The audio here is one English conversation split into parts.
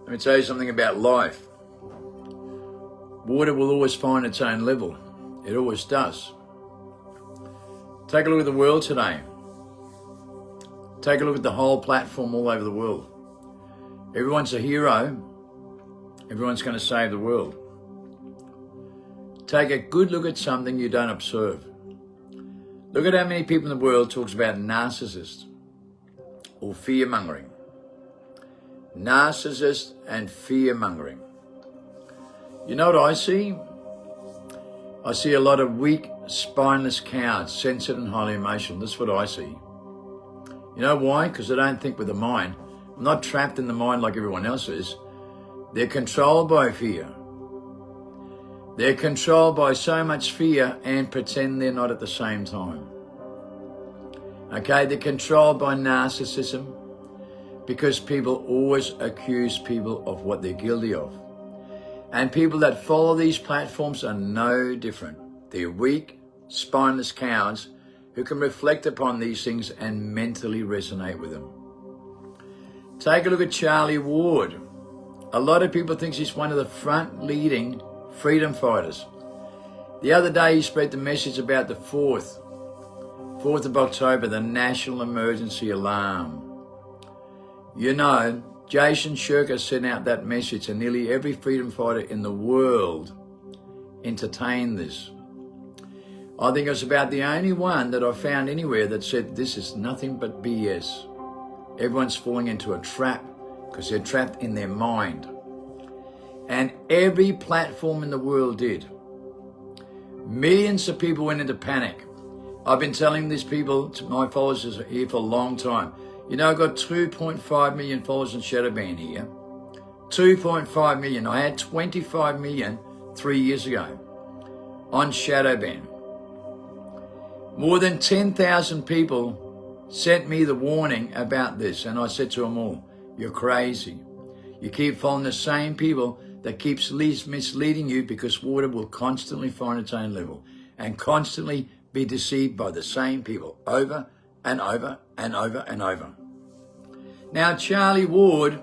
Let me tell you something about life. Water will always find its own level. It always does. Take a look at the world today. Take a look at the whole platform all over the world. Everyone's a hero. Everyone's going to save the world. Take a good look at something you don't observe. Look at how many people in the world talks about narcissists or fear-mongering. Narcissist and fear-mongering. You know what I see? I see a lot of weak, spineless cowards, sensitive and highly emotional. That's what I see. You know why? Because they don't think with the mind. I'm not trapped in the mind like everyone else is. They're controlled by fear. They're controlled by so much fear and pretend they're not at the same time. Okay, they're controlled by narcissism because people always accuse people of what they're guilty of. And people that follow these platforms are no different. They're weak, spineless cowards who can reflect upon these things and mentally resonate with them. Take a look at Charlie Ward. A lot of people think he's one of the front leading freedom fighters. The other day he spread the message about the 4th of October, the national emergency alarm. You know, Jason Shirker sent out that message and nearly every freedom fighter in the world entertained this. I think it was about the only one that I found anywhere that said this is nothing but BS. Everyone's falling into a trap because they're trapped in their mind. And every platform in the world did. Millions of people went into panic. I've been telling these people, to my followers here for a long time. You know, I've got 2.5 million followers on Shadowban here. 2.5 million. I had 25 million 3 years ago on Shadowban. More than 10,000 people sent me the warning about this, and I said to them all, you're crazy. You keep following the same people that keeps misleading you because water will constantly find its own level and constantly be deceived by the same people over and over and over and over. Now, Charlie Ward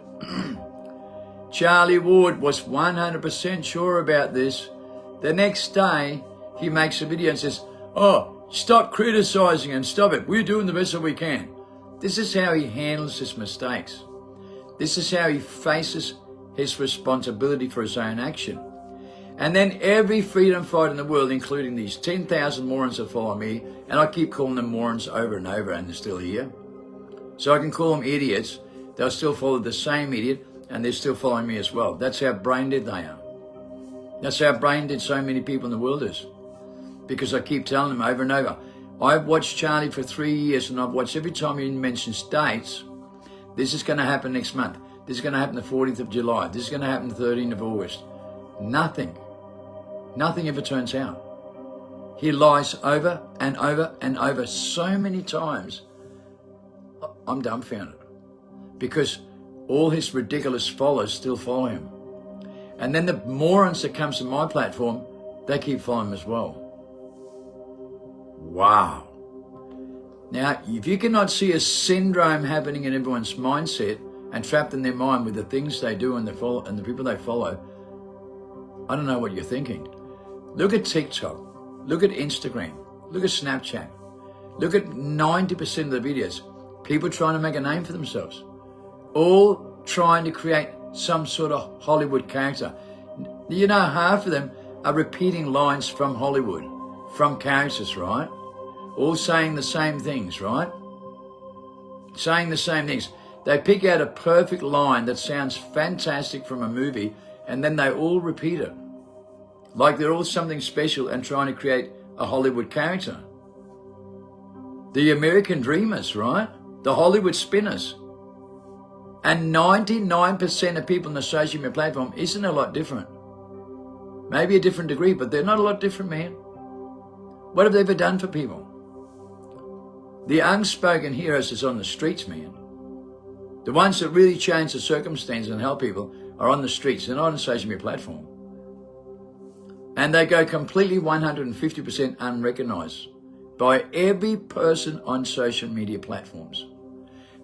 was 100% sure about this. The next day, he makes a video and says, oh, stop criticizing and stop it. We're doing the best that we can. This is how he handles his mistakes. This is how he faces his responsibility for his own action. And then every freedom fighter in the world, including these 10,000 morons that follow me, and I keep calling them morons over and over and they're still here. So I can call them idiots. They'll still follow the same idiot and they're still following me as well. That's how brain dead they are. That's how brain dead so many people in the world is. Because I keep telling them over and over. I've watched Charlie for 3 years and I've watched every time he mentions dates. This is going to happen next month. This is going to happen the 14th of July. This is going to happen the 13th of August. Nothing ever turns out. He lies over and over and over so many times. I'm dumbfounded. Because all his ridiculous followers still follow him. And then the morons that comes to my platform, they keep following him as well. Wow. Now, if you cannot see a syndrome happening in everyone's mindset and trapped in their mind with the things they do and the people they follow, I don't know what you're thinking. Look at TikTok. Look at Instagram. Look at Snapchat. Look at 90% of the videos. People trying to make a name for themselves. All trying to create some sort of Hollywood character. You know, half of them are repeating lines from Hollywood, from characters, right? All saying the same things, right? Saying the same things. They pick out a perfect line that sounds fantastic from a movie and then they all repeat it. Like they're all something special and trying to create a Hollywood character. The American dreamers, right? The Hollywood spinners. And 99% of people on the social media platform isn't a lot different. Maybe a different degree, but they're not a lot different, man. What have they ever done for people? The unspoken heroes is on the streets, man. The ones that really change the circumstances and help people are on the streets. They're not on the social media platform. And they go completely 150% unrecognized by every person on social media platforms.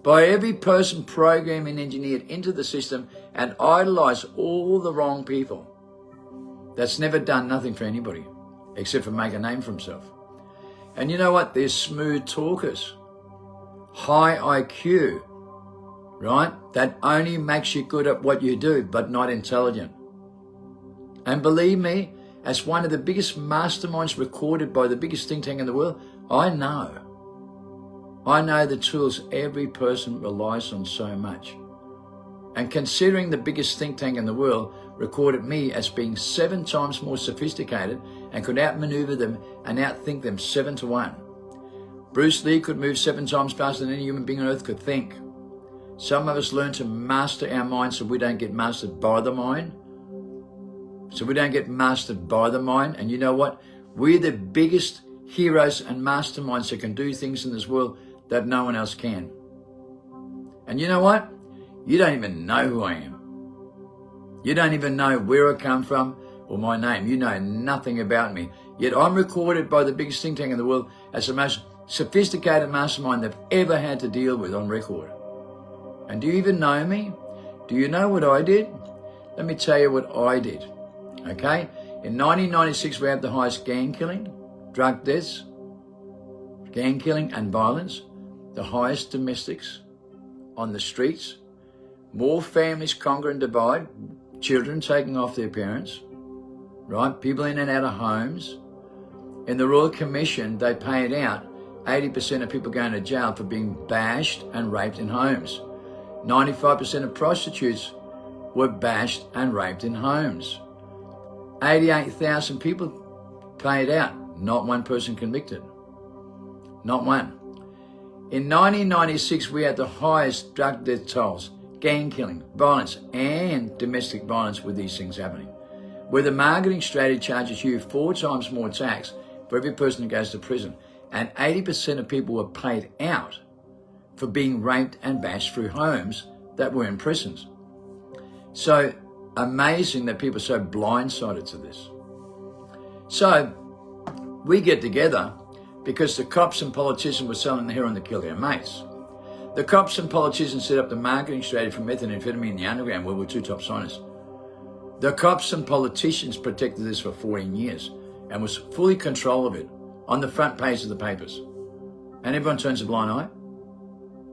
by every person programmed and engineered into the system and idolize all the wrong people. That's never done nothing for anybody except for make a name for himself. And you know what? They're smooth talkers, high IQ, right? That only makes you good at what you do, but not intelligent. And believe me, as one of the biggest masterminds recorded by the biggest think tank in the world, I know the tools every person relies on so much. And considering the biggest think tank in the world recorded me as being 7 times more sophisticated and could outmaneuver them and outthink them 7 to 1. Bruce Lee could move 7 times faster than any human being on earth could think. Some of us learn to master our mind so we don't get mastered by the mind. And you know what? We're the biggest heroes and masterminds that can do things in this world that no one else can. And you know what? You don't even know who I am. You don't even know where I come from or my name. You know nothing about me. Yet I'm recorded by the biggest think tank in the world as the most sophisticated mastermind they've ever had to deal with on record. And do you even know me? Do you know what I did? Let me tell you what I did. Okay? In 1996, we had the highest gang killing, drug deaths, gang killing and violence, the highest domestics on the streets, more families conquer and divide, children taking off their parents, right? People in and out of homes. In the Royal Commission, they paid out 80% of people going to jail for being bashed and raped in homes. 95% of prostitutes were bashed and raped in homes. 88,000 people paid out, not one person convicted. Not one. In 1996, we had the highest drug death tolls, gang killing, violence, and domestic violence with these things happening. Where the marketing strategy charges you 4 times more tax for every person who goes to prison. And 80% of people were paid out for being raped and bashed through homes that were in prisons. So amazing that people are so blindsided to this. So we get together because the cops and politicians were selling the heroin to kill their mates. The cops and politicians set up the marketing strategy for methamphetamine in the underground where we're 2 top signers. The cops and politicians protected this for 14 years and was fully control of it on the front page of the papers. And everyone turns a blind eye.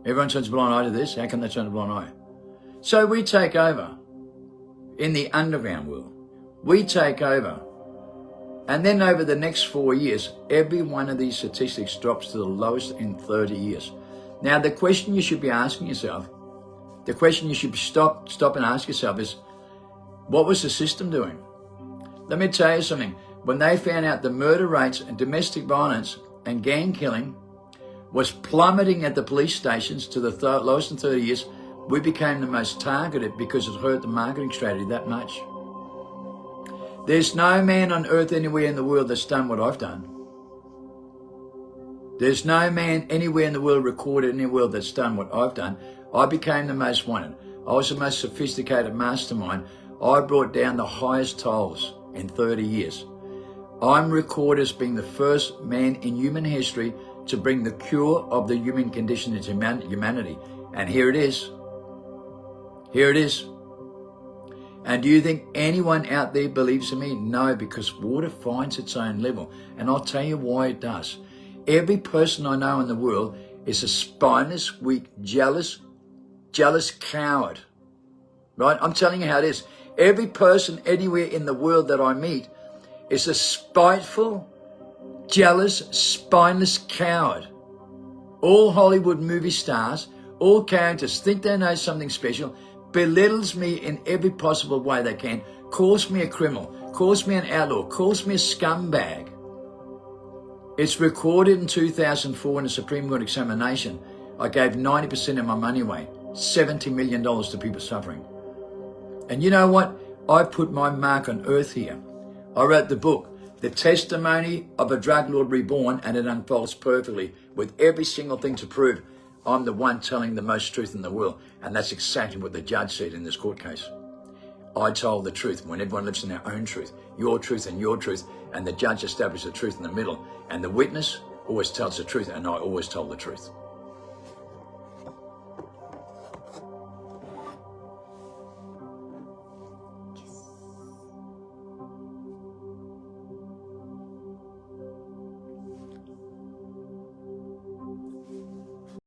Everyone turns a blind eye to this. How can they turn a blind eye? So we take over in the underground world. We take over. And then over the next 4 years, every one of these statistics drops to the lowest in 30 years. Now, the question you should be asking yourself, the question you should stop and ask yourself is, what was the system doing? Let me tell you something. When they found out the murder rates and domestic violence and gang killing was plummeting at the police stations to the lowest in 30 years, we became the most targeted because it hurt the marketing strategy that much. There's no man on earth anywhere in the world that's done what I've done. There's no man anywhere in the world recorded in the world that's done what I've done. I became the most wanted. I was the most sophisticated mastermind. I brought down the highest tolls in 30 years. I'm recorded as being the first man in human history to bring the cure of the human condition into humanity. And here it is. Here it is. And do you think anyone out there believes in me? No, because water finds its own level. And I'll tell you why it does. Every person I know in the world is a spineless, weak, jealous coward. Right? I'm telling you how it is. Every person anywhere in the world that I meet is a spiteful, jealous, spineless coward. All Hollywood movie stars, all characters think they know something special, belittles me in every possible way they can, calls me a criminal, calls me an outlaw, calls me a scumbag. It's recorded in 2004 in a Supreme Court examination. I gave 90% of my money away, $70 million to people suffering. And you know what? I put my mark on earth here. I wrote the book, The Testimony of a Drug Lord Reborn, and it unfolds perfectly with every single thing to prove I'm the one telling the most truth in the world. And that's exactly what the judge said in this court case. I told the truth when everyone lives in their own truth, your truth and your truth, and the judge established the truth in the middle. And the witness always tells the truth, and I always told the truth.